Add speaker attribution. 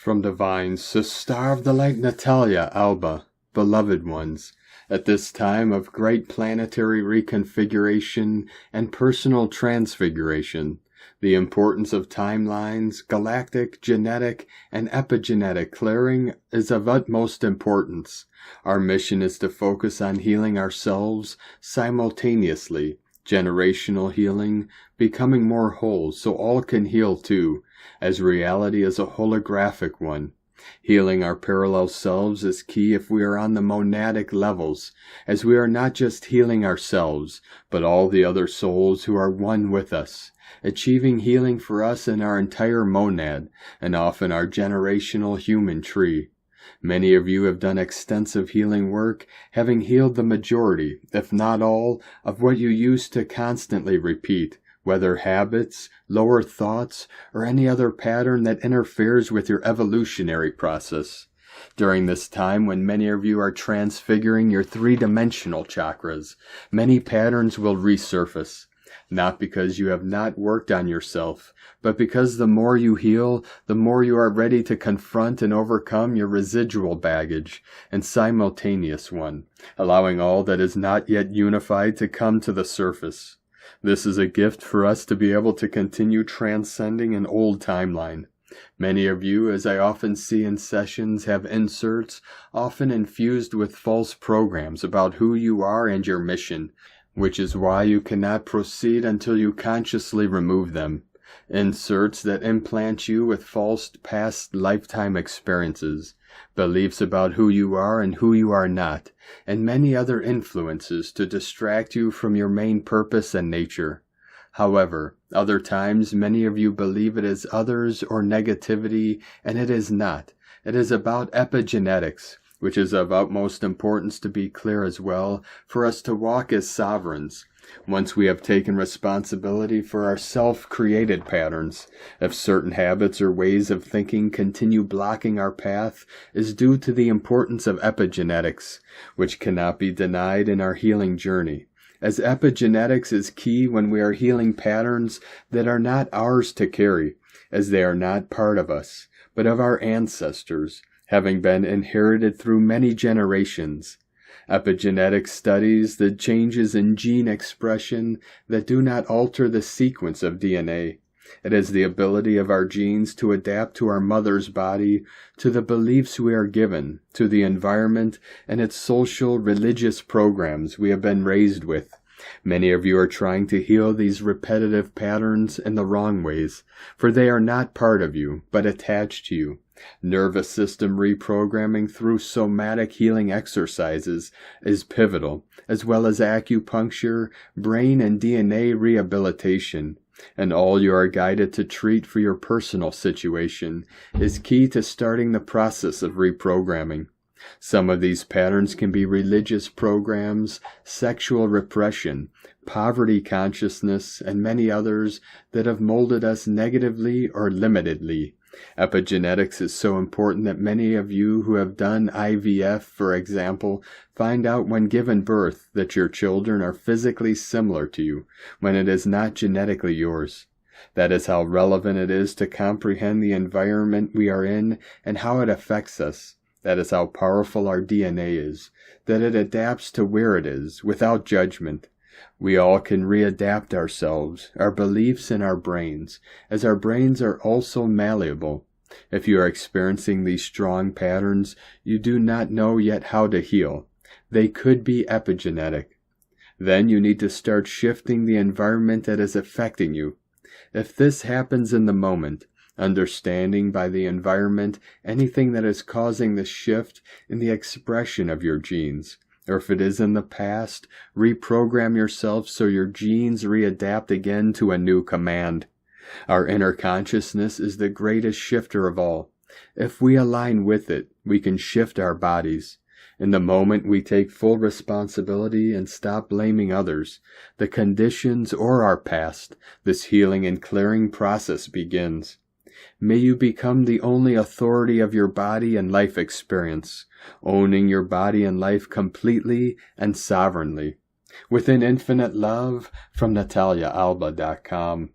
Speaker 1: From Divines to Star of the Light Natalia Alba, beloved ones, at this time of great planetary reconfiguration and personal transfiguration, the importance of timelines, galactic, genetic, and epigenetic clearing is of utmost importance. Our mission is to focus on healing ourselves simultaneously, generational healing, becoming more whole so all can heal too, as reality is a holographic one. Healing our parallel selves is key if we are on the monadic levels, as we are not just healing ourselves, but all the other souls who are one with us, achieving healing for us in our entire monad, and often our generational human tree. Many of you have done extensive healing work, having healed the majority, if not all, of what you used to constantly repeat, whether habits, lower thoughts, or any other pattern that interferes with your evolutionary process. During this time when many of you are transfiguring your three-dimensional chakras, many patterns will resurface. Not because you have not worked on yourself, but because the more you heal, the more you are ready to confront and overcome your residual baggage and simultaneous one, allowing all that is not yet unified to come to the surface. This is a gift for us to be able to continue transcending an old timeline. Many of you, as I often see in sessions, have inserts, often infused with false programs about who you are and your mission, which is why you cannot proceed until you consciously remove them. Inserts that implant you with false past lifetime experiences, beliefs about who you are and who you are not, and many other influences to distract you from your main purpose and nature. However, other times many of you believe it is others or negativity, and it is not. It is about epigenetics, which is of utmost importance to be clear as well, for us to walk as sovereigns. Once we have taken responsibility for our self-created patterns, if certain habits or ways of thinking continue blocking our path, is due to the importance of epigenetics, which cannot be denied in our healing journey, as epigenetics is key when we are healing patterns that are not ours to carry, as they are not part of us, but of our ancestors, having been inherited through many generations. Epigenetics studies the changes in gene expression that do not alter the sequence of DNA. It is the ability of our genes to adapt to our mother's body, to the beliefs we are given, to the environment and its social, religious programs we have been raised with. Many of you are trying to heal these repetitive patterns in the wrong ways, for they are not part of you, but attached to you. Nervous system reprogramming through somatic healing exercises is pivotal, as well as acupuncture, brain and DNA rehabilitation. And all you are guided to treat for your personal situation is key to starting the process of reprogramming. Some of these patterns can be religious programs, sexual repression, poverty consciousness, and many others that have molded us negatively or limitedly. Epigenetics is so important that many of you who have done IVF, for example, find out when given birth that your children are physically similar to you, when it is not genetically yours. That is how relevant it is to comprehend the environment we are in and how it affects us. That is how powerful our DNA is, that it adapts to where it is, without judgment. We all can readapt ourselves, our beliefs and our brains, as our brains are also malleable. If you are experiencing these strong patterns, you do not know yet how to heal. They could be epigenetic. Then you need to start shifting the environment that is affecting you. If this happens in the moment, understanding by the environment anything that is causing the shift in the expression of your genes, or if it is in the past, reprogram yourself so your genes readapt again to a new command. Our inner consciousness is the greatest shifter of all. If we align with it, we can shift our bodies. In the moment we take full responsibility and stop blaming others, the conditions, or our past, this healing and clearing process begins. May you become the only authority of your body and life experience, owning your body and life completely and sovereignly. Within infinite love, from NataliaAlba.com.